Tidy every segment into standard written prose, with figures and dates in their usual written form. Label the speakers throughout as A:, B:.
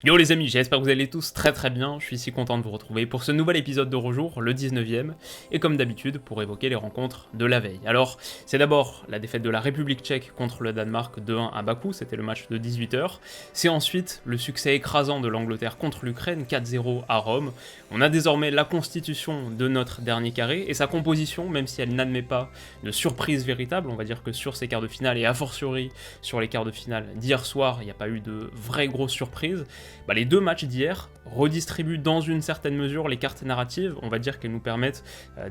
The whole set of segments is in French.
A: Yo les amis, j'espère que vous allez tous très bien, je suis si content de vous retrouver pour ce nouvel épisode de Rejour, le 19e, et comme d'habitude pour évoquer les rencontres de la veille. Alors, c'est d'abord la défaite de la République tchèque contre le Danemark 2-1 à Bakou, c'était le match de 18h, c'est ensuite le succès écrasant de l'Angleterre contre l'Ukraine 4-0 à Rome. On a désormais la constitution de notre dernier carré, et sa composition, même si elle n'admet pas de surprise véritable, on va dire que sur ces quarts de finale, et a fortiori sur les quarts de finale d'hier soir, il n'y a pas eu de vraies grosses surprises. Les deux matchs d'hier redistribuent dans une certaine mesure les cartes narratives, on va dire qu'elles nous permettent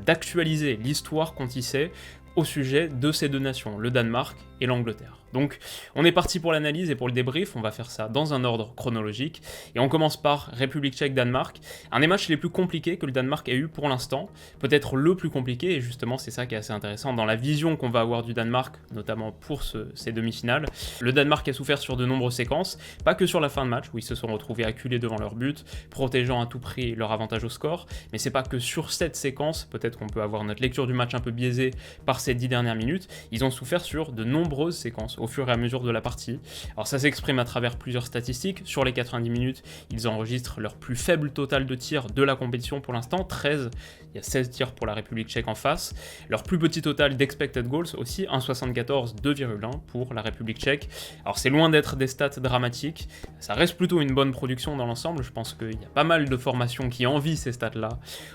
A: d'actualiser l'histoire qu'on tissait au sujet de ces deux nations, le Danemark et l'Angleterre. Donc on est parti pour l'analyse et pour le débrief, on va faire ça dans un ordre chronologique, et on commence par République tchèque-Danemark, un des matchs les plus compliqués que le Danemark ait eu pour l'instant, peut-être le plus compliqué, et justement c'est ça qui est assez intéressant dans la vision qu'on va avoir du Danemark, notamment pour ces demi-finales. Le Danemark a souffert sur de nombreuses séquences, pas que sur la fin de match, où ils se sont retrouvés acculés devant leur but, protégeant à tout prix leur avantage au score, mais c'est pas que sur cette séquence, peut-être qu'on peut avoir notre lecture du match un peu biaisée par ces 10 dernières minutes, ils ont souffert sur de nombreuses séquences, au fur et à mesure de la partie. Alors ça s'exprime à travers plusieurs statistiques. Sur les 90 minutes, ils enregistrent leur plus faible total de tirs de la compétition pour l'instant, 13. Il y a 16 tirs pour la République tchèque en face. Leur plus petit total d'expected goals aussi, 1,74, 2,1 pour la République tchèque. Alors c'est loin d'être des stats dramatiques, ça reste plutôt une bonne production dans l'ensemble. Je pense qu'il y a pas mal de formations qui envient ces stats-là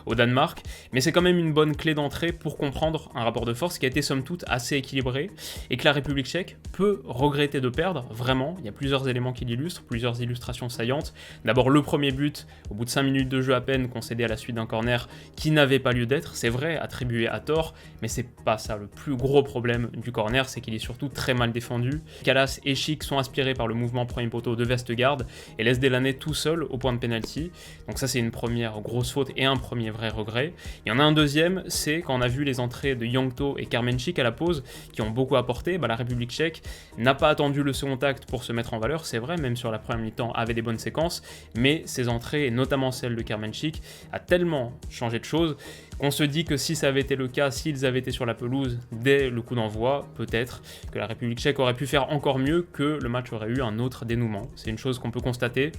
A: au Danemark, mais c'est quand même une bonne clé d'entrée pour comprendre un rapport de force qui a été somme toute assez équilibré, et que la République tchèque peut regretter de perdre, vraiment. Il y a plusieurs éléments qui l'illustrent, plusieurs illustrations saillantes. D'abord le premier but, au bout de 5 minutes de jeu à peine, concédé à la suite d'un corner qui n'avait pas lieu d'être, c'est vrai, attribué à tort, mais c'est pas ça le plus gros problème du corner, c'est qu'il est surtout très mal défendu. Kalas et Schick sont aspirés par le mouvement premier poteau de Vestergaard et laissent Delaney tout seul au point de pénalty. Donc ça c'est une première grosse faute et un premier vrai regret. Il y en a un deuxième, c'est quand on a vu les entrées de Youngto et Kermenchik à la pause, qui ont beaucoup apporté. La République tchèque n'a pas attendu le second acte pour se mettre en valeur, c'est vrai, même sur la première mi-temps avait des bonnes séquences, mais ces entrées, et notamment celle de Kermenchik, a tellement changé de choses qu'on se dit que si ça avait été le cas, s'ils avaient été sur la pelouse dès le coup d'envoi, peut-être que la République tchèque aurait pu faire encore mieux, que le match aurait eu un autre dénouement. C'est une chose qu'on peut constater.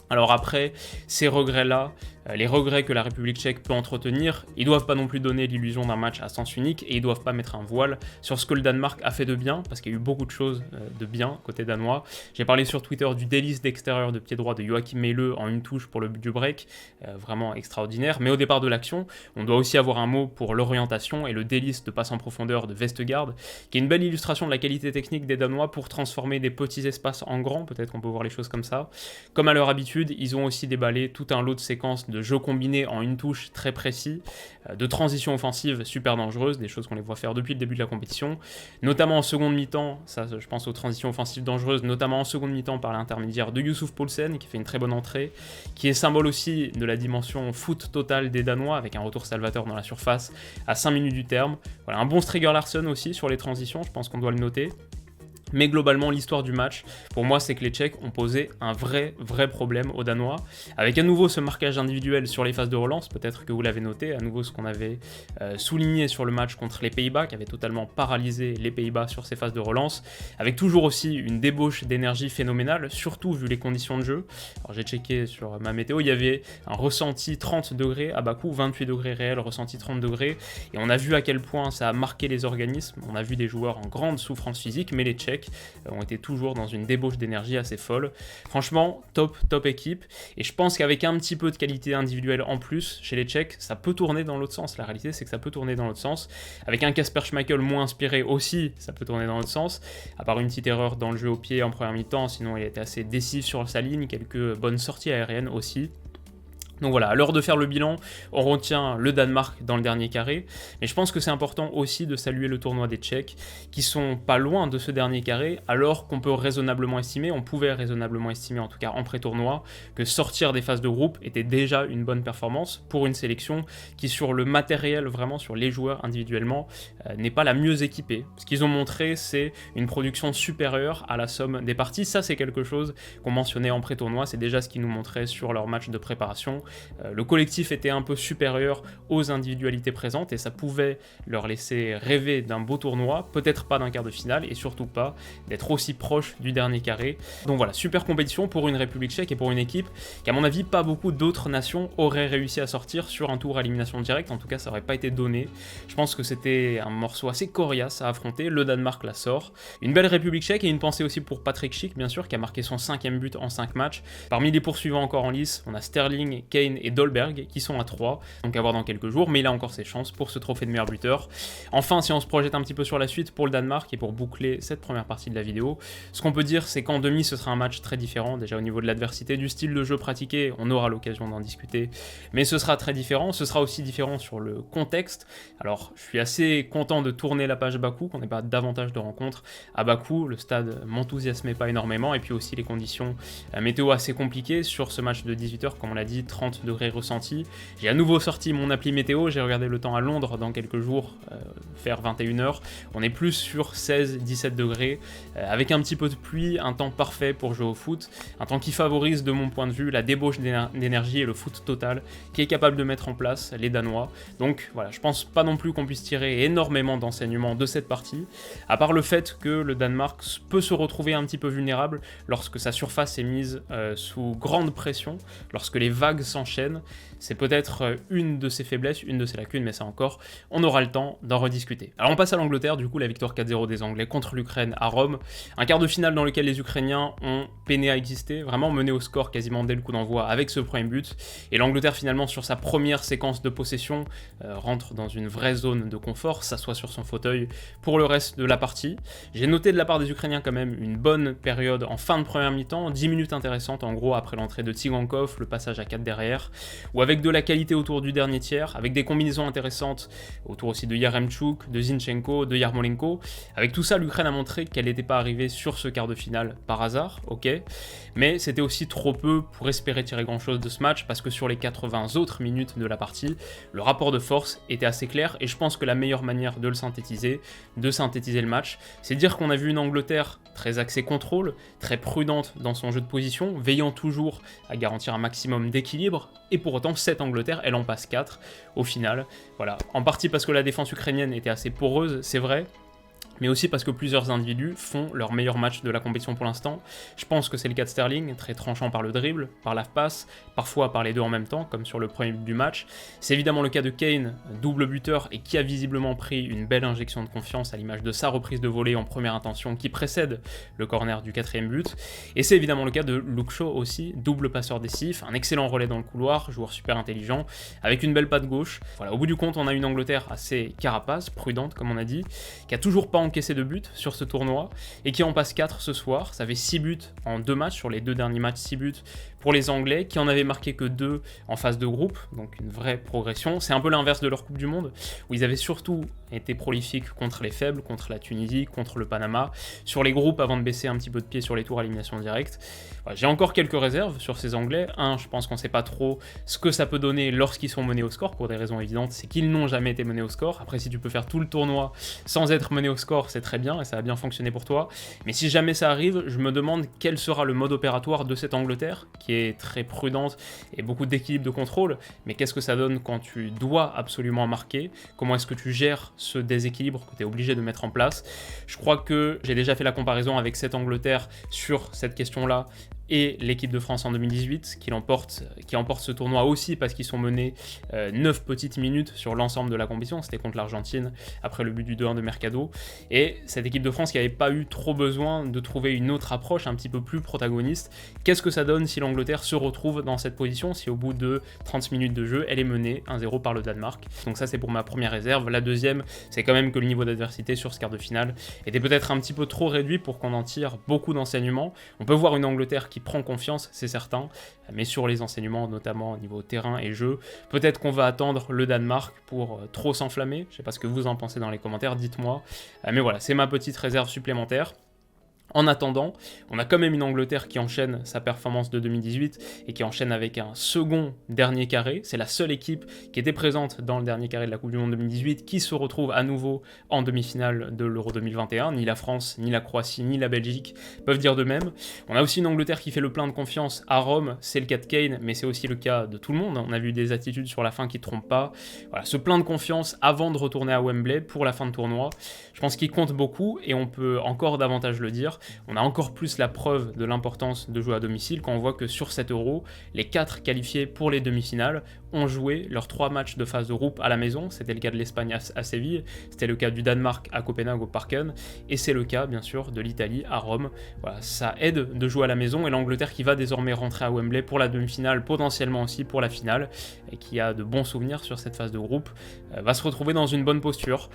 A: Alors après, ces regrets-là, les regrets que la République tchèque peut entretenir, ils doivent pas non plus donner l'illusion d'un match à sens unique, et ils doivent pas mettre un voile sur ce que le Danemark a fait de bien, parce qu'il y a eu beaucoup de choses de bien côté danois. J'ai parlé sur Twitter du délice d'extérieur de pied droit de Joachim Meile en une touche pour le but du break, vraiment extraordinaire, mais au départ de l'action, on doit aussi avoir un mot pour l'orientation et le délice de passe en profondeur de Vestergaard, qui est une belle illustration de la qualité technique des Danois pour transformer des petits espaces en grands, peut-être qu'on peut voir les choses comme ça. Comme à leur habitude, ils ont aussi déballé tout un lot de séquences de jeux combinés en une touche très précis, de transitions offensives super dangereuses, des choses qu'on les voit faire depuis le début de la compétition, notamment en seconde mi-temps, ça je pense aux transitions offensives dangereuses, notamment en seconde mi-temps par l'intermédiaire de Youssouf Poulsen, qui fait une très bonne entrée, qui est symbole aussi de la dimension foot totale des Danois, avec un retour salvateur dans la surface à 5 minutes du terme. Voilà, un bon Striger Larsson aussi sur les transitions, je pense qu'on doit le noter. Mais globalement, l'histoire du match, pour moi, c'est que les Tchèques ont posé un vrai problème aux Danois, avec à nouveau ce marquage individuel sur les phases de relance, peut-être que vous l'avez noté, à nouveau ce qu'on avait souligné sur le match contre les Pays-Bas, qui avait totalement paralysé les Pays-Bas sur ces phases de relance, avec toujours aussi une débauche d'énergie phénoménale, surtout vu les conditions de jeu. Alors j'ai checké sur ma météo, il y avait un ressenti 30 degrés à Bakou, 28 degrés réel, ressenti 30 degrés, et on a vu à quel point ça a marqué les organismes, on a vu des joueurs en grande souffrance physique, mais les Tchèques ont été toujours dans une débauche d'énergie assez folle. Franchement, top équipe, et je pense qu'avec un petit peu de qualité individuelle en plus chez les Tchèques, ça peut tourner dans l'autre sens. La réalité, c'est que ça peut tourner dans l'autre sens. Avec un Kasper Schmeichel moins inspiré aussi, ça peut tourner dans l'autre sens, à part une petite erreur dans le jeu au pied en première mi-temps, sinon il était assez décisif sur sa ligne, quelques bonnes sorties aériennes aussi. Donc voilà, à l'heure de faire le bilan, on retient le Danemark dans le dernier carré, mais je pense que c'est important aussi de saluer le tournoi des Tchèques, qui sont pas loin de ce dernier carré, alors qu'on peut raisonnablement estimer, on pouvait raisonnablement estimer en tout cas en pré-tournoi, que sortir des phases de groupe était déjà une bonne performance pour une sélection qui sur le matériel, vraiment sur les joueurs individuellement, n'est pas la mieux équipée. Ce qu'ils ont montré, c'est une production supérieure à la somme des parties, ça c'est quelque chose qu'on mentionnait en pré-tournoi, c'est déjà ce qu'ils nous montraient sur leur match de préparation. le collectif était un peu supérieur aux individualités présentes et ça pouvait leur laisser rêver d'un beau tournoi, peut-être pas d'un quart de finale et surtout pas d'être aussi proche du dernier carré. Donc voilà, super compétition pour une République tchèque et pour une équipe qu'à mon avis pas beaucoup d'autres nations auraient réussi à sortir sur un tour à élimination directe, en tout cas ça aurait pas été donné. Je pense que c'était un morceau assez coriace à affronter, le Danemark la sort. Une belle République tchèque et une pensée aussi pour Patrick Schick bien sûr qui a marqué son 5e but en 5 matchs. Parmi les poursuivants encore en lice, on a Sterling, Kane et Dolberg qui sont à 3, donc à voir dans quelques jours, mais il a encore ses chances pour ce trophée de meilleur buteur. Enfin, si on se projette un petit peu sur la suite pour le Danemark et pour boucler cette première partie de la vidéo, ce qu'on peut dire c'est qu'en demi ce sera un match très différent, déjà au niveau de l'adversité, du style de jeu pratiqué, on aura l'occasion d'en discuter, mais ce sera très différent, ce sera aussi différent sur le contexte. Alors je suis assez content de tourner la page Bakou, qu'on n'ait pas davantage de rencontres à Bakou, le stade m'enthousiasmait pas énormément, et puis aussi les conditions météo assez compliquées sur ce match de 18h, comme on l'a dit, 30 degrés ressentis. J'ai à nouveau sorti mon appli météo, j'ai regardé le temps à Londres dans quelques jours, vers 21h, on est plus sur 16-17 degrés, avec un petit peu de pluie, un temps parfait pour jouer au foot, un temps qui favorise de mon point de vue la débauche d'énergie et le foot total, qui est capable de mettre en place les Danois. Donc voilà, je pense pas non plus qu'on puisse tirer énormément d'enseignements de cette partie, à part le fait que le Danemark peut se retrouver un petit peu vulnérable lorsque sa surface est mise sous grande pression, lorsque les vagues s'enchaînent. C'est peut-être une de ses faiblesses, une de ses lacunes, mais ça encore, on aura le temps d'en rediscuter. Alors on passe à l'Angleterre, du coup la victoire 4-0 des Anglais contre l'Ukraine à Rome, un quart de finale dans lequel les Ukrainiens ont peiné à exister, vraiment mené au score quasiment dès le coup d'envoi avec ce premier but, et l'Angleterre finalement sur sa première séquence de possession rentre dans une vraie zone de confort, s'assoit sur son fauteuil pour le reste de la partie. J'ai noté de la part des Ukrainiens quand même une bonne période en fin de première mi-temps, 10 minutes intéressantes en gros après l'entrée de Tsigankov, le passage à 4 derrière, où avec de la qualité autour du dernier tiers, avec des combinaisons intéressantes autour aussi de Yaremchuk, de Zinchenko, de Yarmolenko. Avec tout ça, l'Ukraine a montré qu'elle n'était pas arrivée sur ce quart de finale par hasard, ok, mais c'était aussi trop peu pour espérer tirer grand chose de ce match, parce que sur les 80 autres minutes de la partie, le rapport de force était assez clair, et je pense que la meilleure manière de synthétiser le match, c'est de dire qu'on a vu une Angleterre très axée contrôle, très prudente dans son jeu de position, veillant toujours à garantir un maximum d'équilibre, et pour autant cette Angleterre, elle en passe 4 au final. Voilà, en partie parce que la défense ukrainienne était assez poreuse, c'est vrai, mais aussi parce que plusieurs individus font leur meilleur match de la compétition pour l'instant. Je pense que c'est le cas de Sterling, très tranchant par le dribble, par la passe, parfois par les deux en même temps, comme sur le premier but du match. C'est évidemment le cas de Kane, double buteur, et qui a visiblement pris une belle injection de confiance à l'image de sa reprise de volée en première intention qui précède le corner du 4e but. Et c'est évidemment le cas de Luke Shaw aussi, double passeur décisif, un excellent relais dans le couloir, joueur super intelligent, avec une belle patte gauche. Voilà, au bout du compte, on a une Angleterre assez carapace, prudente comme on a dit, qui a toujours pas encaissé de buts sur ce tournoi et qui en passe 4 ce soir. Ça fait 6 buts en 2 matchs, sur les 2 derniers matchs 6 buts pour les Anglais qui en avaient marqué que 2 en phase de groupe, donc une vraie progression. C'est un peu l'inverse de leur Coupe du Monde où ils avaient surtout été prolifiques contre les faibles, contre la Tunisie, contre le Panama, sur les groupes avant de baisser un petit peu de pied sur les tours à élimination directe. Voilà, j'ai encore quelques réserves sur ces Anglais. Je pense qu'on ne sait pas trop ce que ça peut donner lorsqu'ils sont menés au score, pour des raisons évidentes, c'est qu'ils n'ont jamais été menés au score. Après, si tu peux faire tout le tournoi sans être mené au score, c'est très bien et ça a bien fonctionné pour toi. Mais si jamais ça arrive, je me demande quel sera le mode opératoire de cette Angleterre, qui est très prudente et beaucoup d'équilibre de contrôle. Mais qu'est-ce que ça donne quand tu dois absolument marquer? Comment est-ce que tu gères ce déséquilibre que tu es obligé de mettre en place? Je crois que j'ai déjà fait la comparaison avec cette Angleterre sur cette question-là et l'équipe de France en 2018, qui emporte ce tournoi aussi parce qu'ils sont menés 9 petites minutes sur l'ensemble de la compétition, c'était contre l'Argentine après le but du 2-1 de Mercado, et cette équipe de France qui n'avait pas eu trop besoin de trouver une autre approche un petit peu plus protagoniste. Qu'est-ce que ça donne si l'Angleterre se retrouve dans cette position, si au bout de 30 minutes de jeu, elle est menée 1-0 par le Danemark? Donc ça c'est pour ma première réserve. La deuxième, c'est quand même que le niveau d'adversité sur ce quart de finale était peut-être un petit peu trop réduit pour qu'on en tire beaucoup d'enseignements. On peut voir une Angleterre qui prend confiance, c'est certain, mais sur les enseignements, notamment au niveau terrain et jeu, peut-être qu'on va attendre le Danemark pour trop s'enflammer. Je sais pas ce que vous en pensez dans les commentaires, dites-moi. Mais voilà, c'est ma petite réserve supplémentaire. En attendant, on a quand même une Angleterre qui enchaîne sa performance de 2018 et qui enchaîne avec un second dernier carré. C'est la seule équipe qui était présente dans le dernier carré de la Coupe du Monde 2018 qui se retrouve à nouveau en demi-finale de l'Euro 2021. Ni la France, ni la Croatie, ni la Belgique peuvent dire de même. On a aussi une Angleterre qui fait le plein de confiance à Rome. C'est le cas de Kane, mais c'est aussi le cas de tout le monde. On a vu des attitudes sur la fin qui ne trompent pas. Voilà, ce plein de confiance avant de retourner à Wembley pour la fin de tournoi, je pense qu'il compte beaucoup et on peut encore davantage le dire. On a encore plus la preuve de l'importance de jouer à domicile quand on voit que sur cet Euro, les 4 qualifiés pour les demi-finales ont joué leurs 3 matchs de phase de groupe à la maison. C'était le cas de l'Espagne à Séville, c'était le cas du Danemark à Copenhague au Parken, et c'est le cas bien sûr de l'Italie à Rome. Voilà, ça aide de jouer à la maison, et l'Angleterre qui va désormais rentrer à Wembley pour la demi-finale, potentiellement aussi pour la finale, et qui a de bons souvenirs sur cette phase de groupe, va se retrouver dans une bonne posture.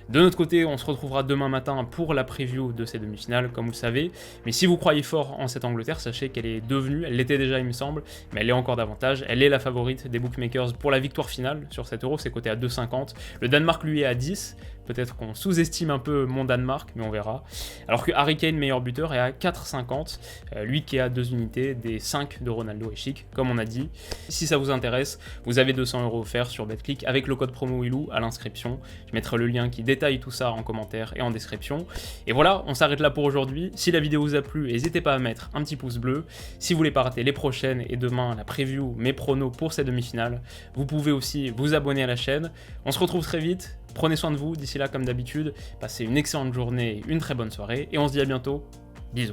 A: De notre côté, on se retrouvera demain matin pour la preview de ces demi-finales, comme vous le savez. Mais si vous croyez fort en cette Angleterre, sachez qu'elle est devenue, elle l'était déjà il me semble, mais elle est encore davantage. Elle est la favorite des bookmakers pour la victoire finale sur cet Euro, c'est coté à 2,50. Le Danemark lui est à 10. Peut-être qu'on sous-estime un peu mon Danemark, mais on verra. Alors que Harry Kane, meilleur buteur, est à 4,50. Lui qui a 2 unités des 5 de Ronaldo et Chic, comme on a dit. Si ça vous intéresse, vous avez 200 € offerts sur BetClick avec le code promo WILOU à l'inscription. Je mettrai le lien qui détaille tout ça en commentaire et en description. Et voilà, on s'arrête là pour aujourd'hui. Si la vidéo vous a plu, n'hésitez pas à mettre un petit pouce bleu. Si vous voulez pas rater les prochaines et demain la preview, mes pronos pour ces demi-finales, vous pouvez aussi vous abonner à la chaîne. On se retrouve très vite. Prenez soin de vous, d'ici là comme d'habitude, passez une excellente journée, une très bonne soirée, et on se dit à bientôt, bisous.